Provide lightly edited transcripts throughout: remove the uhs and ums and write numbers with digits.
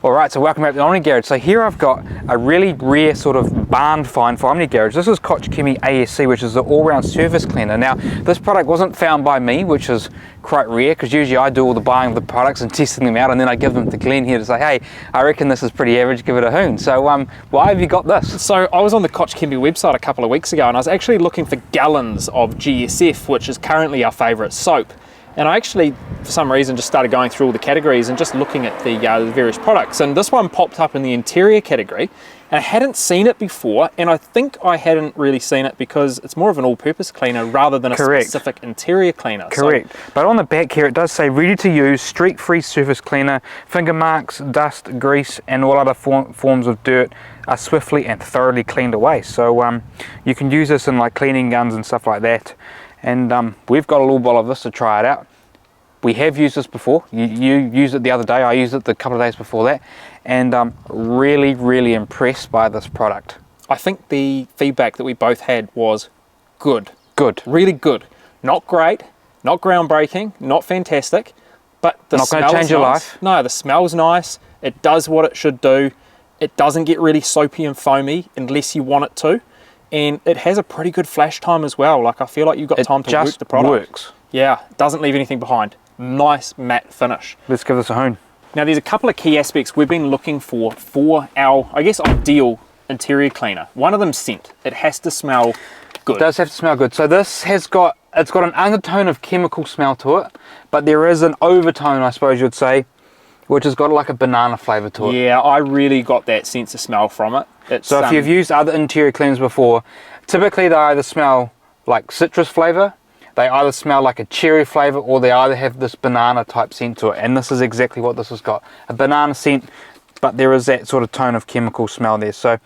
Alright, so welcome back to the Omni Garage. So here I've got a really rare sort of barn find for Omni Garage. This is Koch Chemie ASC, which is the all-round surface cleaner. Now, this product wasn't found by me, which is quite rare, because usually I do all the buying of the products and testing them out, and then I give them to Glenn here to say, hey, I reckon this is pretty average, give it a hoon. So why have you got this? So I was on the Koch Chemie website a couple of weeks ago, and I was actually looking for gallons of GSF, which is currently our favourite soap. And I actually, for some reason, just started going through all the categories and just looking at the various products. And this one popped up in the interior category, and I hadn't seen it before, and I think I hadn't really seen it because it's more of an all-purpose cleaner rather than a specific interior cleaner. Correct. So, but on the back here, it does say ready to use, streak-free surface cleaner, finger marks, dust, grease, and all other forms of dirt are swiftly and thoroughly cleaned away. So you can use this in like cleaning guns and stuff like that. And we've got a little bottle of this to try it out. We have used this before. You used it the other day. I used it the couple of days before that, and I'm really impressed by this product. I think the feedback that we both had was good. Good. Really good. Not great, not groundbreaking, not fantastic, but the smell is nice. Not going to change your life. No, the smell's nice. It does what it should do. It doesn't get really soapy and foamy unless you want it to. And it has a pretty good flash time as well. Like, I feel like you've got time to work the product. It just works. Yeah, it doesn't leave anything behind. Nice matte finish. Let's give this a hoon. Now, there's a couple of key aspects we've been looking for our, I guess, ideal interior cleaner. One of them's scent. It has to smell good. It does have to smell good. So this has got, it's got an undertone of chemical smell to it, but there is an overtone, I suppose you'd say, which has got like a banana flavour to it. Yeah, I really got that sense of smell from it. So if you've used other interior cleaners before, typically they either smell like citrus flavour, they either smell like a cherry flavour, or they either have this banana type scent to it. And this is exactly what this has got. A banana scent, but there is that sort of tone of chemical smell there. So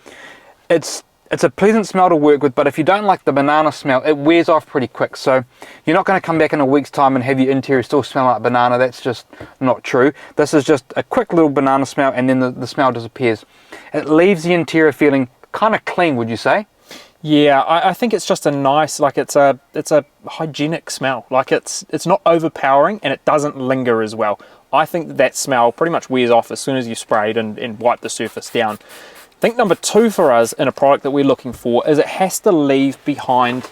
it's a pleasant smell to work with, but if you don't like the banana smell, it wears off pretty quick. So you're not going to come back in a week's time and have your interior still smell like banana. That's just not true. This is just a quick little banana smell, and then the smell disappears. It leaves the interior feeling kind of clean, would you say? Yeah, I think it's just a nice, like it's a hygienic smell. Like it's not overpowering, and it doesn't linger as well. I think that smell pretty much wears off as soon as you sprayed and wipe the surface down. I think number two for us in a product that we're looking for is it has to leave behind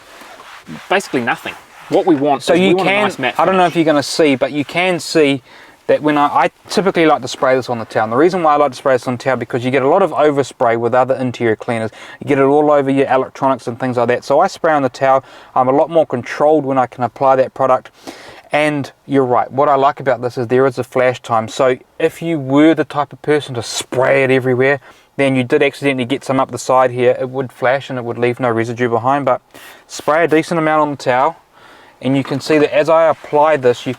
basically nothing. What we want so is you we want a nice matte finish. I don't know if you're going to see, but you can see that when I typically like to spray this on the towel. And the reason why I like to spray this on the towel, because you get a lot of overspray with other interior cleaners. You get it all over your electronics and things like that. So I spray on the towel. I'm a lot more controlled when I can apply that product. And you're right, what I like about this is there is a flash time. So if you were the type of person to spray it everywhere, then you did accidentally get some up the side here, it would flash and it would leave no residue behind. But spray a decent amount on the towel, and you can see that as I apply this, you're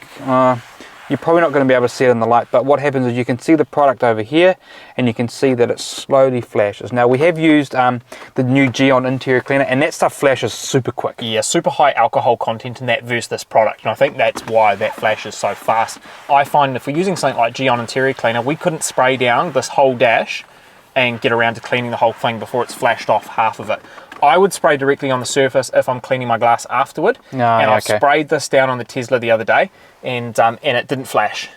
probably not going to be able to see it in the light, but what happens is you can see the product over here, and you can see that it slowly flashes. Now, we have used the new Geon interior cleaner, and that stuff flashes super quick. Yeah, super high alcohol content in that versus this product, and I think that's why that flashes so fast. I find if we're using something like Geon interior cleaner, we couldn't spray down this whole dash and get around to cleaning the whole thing before it's flashed off half of it. I would spray directly on the surface if I'm cleaning my glass afterward. I've sprayed this down on the Tesla the other day, and it didn't flash.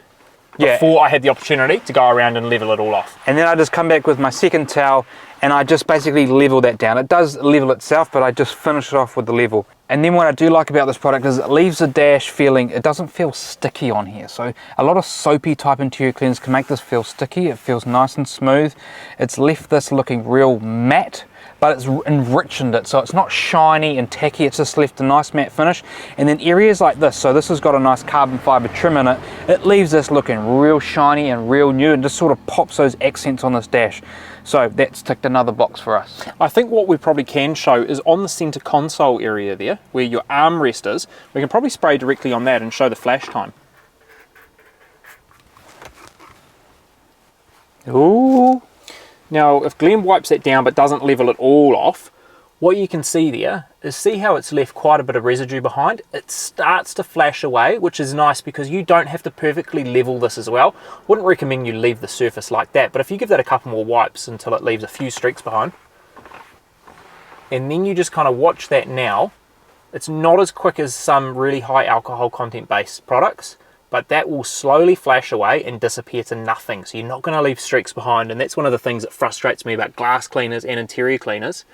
Before I had the opportunity to go around and level it all off. And then I just come back with my second towel, and I just basically level that down. It does level itself, but I just finish it off with the level. And then what I do like about this product is it leaves the dash feeling, it doesn't feel sticky on here. So a lot of soapy type interior cleaners can make this feel sticky. It feels nice and smooth. It's left this looking real matte, but it's enriched it, so it's not shiny and tacky, it's just left a nice matte finish. And then areas like this, so this has got a nice carbon fiber trim in it, it leaves this looking real shiny and real new, and just sort of pops those accents on this dash. So that's ticked another box for us. I think what we probably can show is on the center console area there, where your armrest is, we can probably spray directly on that and show the flash time. Ooh. Now, if Glenn wipes that down but doesn't level it all off, what you can see there is, see how it's left quite a bit of residue behind? It starts to flash away, which is nice because you don't have to perfectly level this as well. Wouldn't recommend you leave the surface like that, but if you give that a couple more wipes until it leaves a few streaks behind, and then you just kind of watch that now, it's not as quick as some really high alcohol content based products, but that will slowly flash away and disappear to nothing. So you're not going to leave streaks behind, and that's one of the things that frustrates me about glass cleaners and interior cleaners,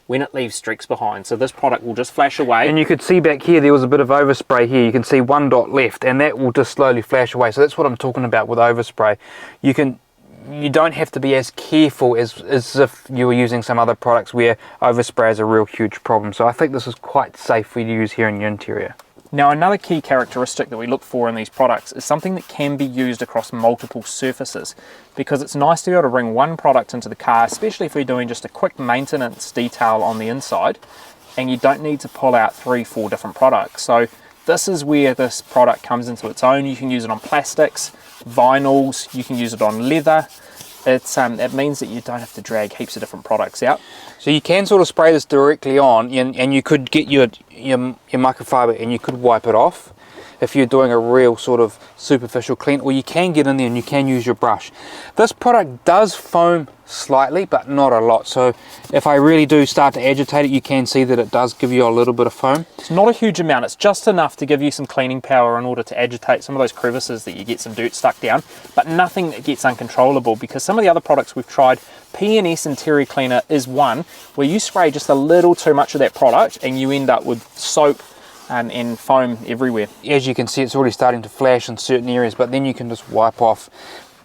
when it leaves streaks behind. So this product will just flash away. And you could see back here, there was a bit of overspray here. You can see one dot left, and that will just slowly flash away. So that's what I'm talking about with overspray. You don't have to be as careful as if you were using some other products where overspray is a real huge problem. So I think this is quite safe for you to use here in your interior. Now, another key characteristic that we look for in these products is something that can be used across multiple surfaces, because it's nice to be able to bring one product into the car, especially if you're doing just a quick maintenance detail on the inside, and you don't need to pull out 3-4 different products. So this is where this product comes into its own. You can use it on plastics, vinyls, you can use it on leather. It means that you don't have to drag heaps of different products out. So you can sort of spray this directly on, and you could get your microfiber and you could wipe it off if you're doing a real sort of superficial clean, or you can get in there and you can use your brush. This product does foam slightly, but not a lot. So if I really do start to agitate it, you can see that it does give you a little bit of foam. It's not a huge amount, it's just enough to give you some cleaning power in order to agitate some of those crevices that you get some dirt stuck down, but nothing that gets uncontrollable, because some of the other products we've tried, P&S Interior Cleaner is one where you spray just a little too much of that product and you end up with soap and foam everywhere. As you can see, it's already starting to flash in certain areas, but then you can just wipe off.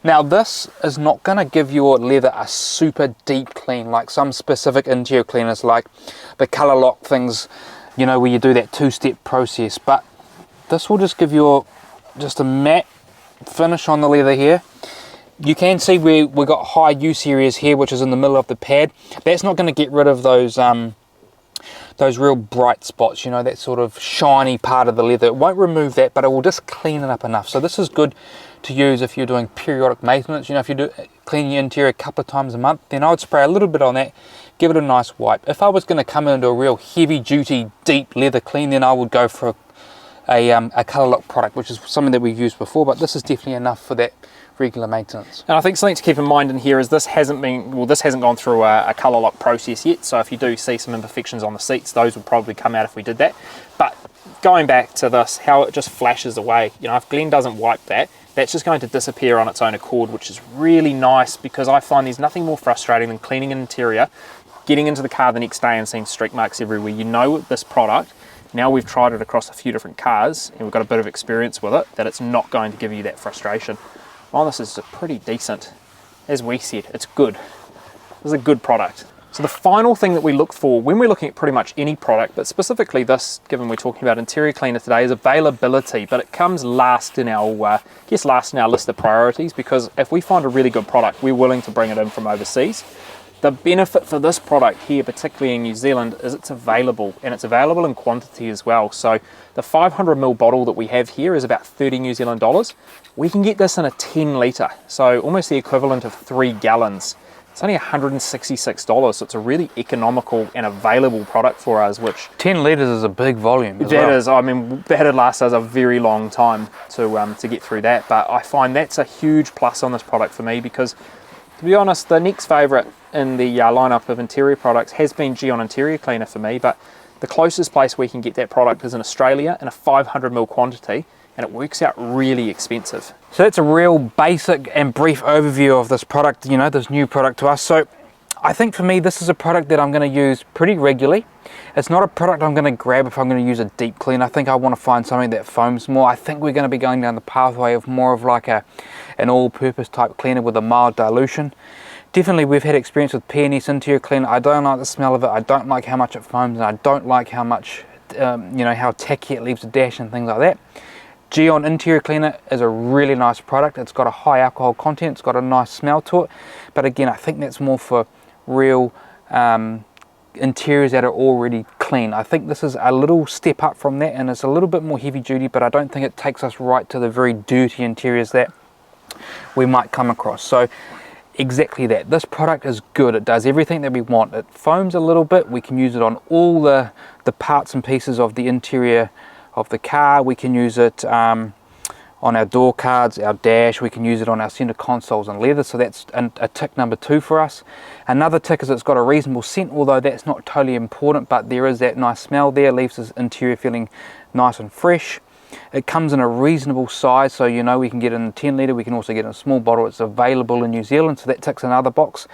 Now this is not going to give your leather a super deep clean like some specific interior cleaners, like the color lock things, you know, where you do that two-step process, but this will just give you just a matte finish on the leather here. You can see where we've got high use areas here, which is in the middle of the pad. That's not going to get rid of those real bright spots, you know, that sort of shiny part of the leather. It won't remove that, but it will just clean it up enough. So this is good to use if you're doing periodic maintenance. You know, if you do clean your interior a couple of times a month, then I would spray a little bit on that, give it a nice wipe. If I was going to come into a real heavy duty deep leather clean, then I would go for a color lock product, which is something that we've used before, but this is definitely enough for that regular maintenance. And I think something to keep in mind in here is this hasn't gone through a color lock process yet, so if you do see some imperfections on the seats, those would probably come out if we did that. But going back to this, how it just flashes away, you know, if Glenn doesn't wipe that, that's just going to disappear on its own accord, which is really nice, because I find there's nothing more frustrating than cleaning an interior, getting into the car the next day and seeing streak marks everywhere. You know, with this product, now we've tried it across a few different cars and we've got a bit of experience with it, that it's not going to give you that frustration. Well, this is a pretty decent, as we said, it's good. This is a good product. So the final thing that we look for when we're looking at pretty much any product, but specifically this, given we're talking about interior cleaner today, is availability. But it comes last in our, last in our list of priorities, because if we find a really good product, we're willing to bring it in from overseas. The benefit for this product here, particularly in New Zealand, is it's available, and it's available in quantity as well. So the 500ml bottle that we have here is about 30 New Zealand dollars. We can get this in a 10 litre, so almost the equivalent of 3 gallons. It's only $166, so it's a really economical and available product for us, which 10 litres is a big volume. That is, I mean, that'd last us a very long time to get through that. But I find that's a huge plus on this product for me, because to be honest, the next favourite in the lineup of interior products has been Geon Interior Cleaner for me, but the closest place we can get that product is in Australia in a 500ml quantity, and it works out really expensive. So that's a real basic and brief overview of this product, you know, this new product to us. So I think for me, this is a product that I'm going to use pretty regularly. It's not a product I'm going to grab if I'm going to use a deep clean. I think I want to find something that foams more. I think we're going to be going down the pathway of more of like an all-purpose type cleaner with a mild dilution. Definitely we've had experience with P&S Interior Cleaner. I don't like the smell of it. I don't like how much it foams, and I don't like how much, how tacky it leaves a dash and things like that. Geon Interior Cleaner is a really nice product. It's got a high alcohol content, it's got a nice smell to it, but again, I think that's more for real interiors that are already clean. I think this is a little step up from that, and it's a little bit more heavy duty, but I don't think it takes us right to the very dirty interiors that we might come across. So exactly that. This product is good. It does everything that we want. It foams a little bit. We can use it on all the parts and pieces of the interior of the car. We can use it on our door cards, our dash. We can use it on our center consoles and leather. So that's a tick number 2 for us. Another tick is it's got a reasonable scent, although that's not totally important, but there is that nice smell there. Leaves this interior feeling nice and fresh. It comes in a reasonable size, so you know we can get it in a 10 litre, we can also get it in a small bottle. It's available in New Zealand, so that ticks another box.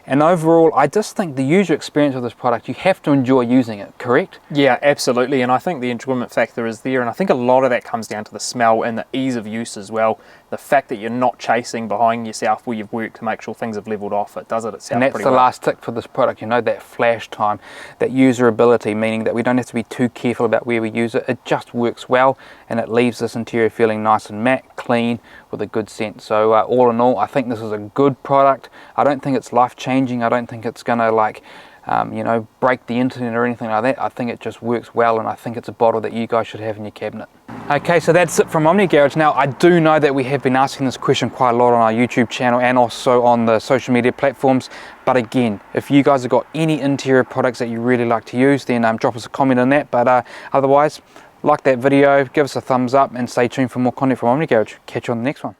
And overall, I just think the user experience of this product, you have to enjoy using it, correct? Yeah, absolutely. And I think the enjoyment factor is there. And I think a lot of that comes down to the smell and the ease of use as well. The fact that you're not chasing behind yourself where you've worked to make sure things have leveled off. It does it itself and that's pretty the well. last tick for this product, you know, that flash time, that usability, meaning that we don't have to be too careful about where we use it. It just works well, and it leaves this interior feeling nice and matte, clean, with a good scent. So all in all, I think this is a good product. I don't think it's life-changing. I don't think it's gonna like you know, break the internet or anything like that. I think it just works well, and I think it's a bottle that you guys should have in your cabinet. Okay, so that's it from Omni Garage. Now, I do know that we have been asking this question quite a lot on our YouTube channel and also on the social media platforms. But again, if you guys have got any interior products that you really like to use, then drop us a comment on that. But otherwise, like that video, give us a thumbs up, and stay tuned for more content from Omni Garage. Catch you on the next one.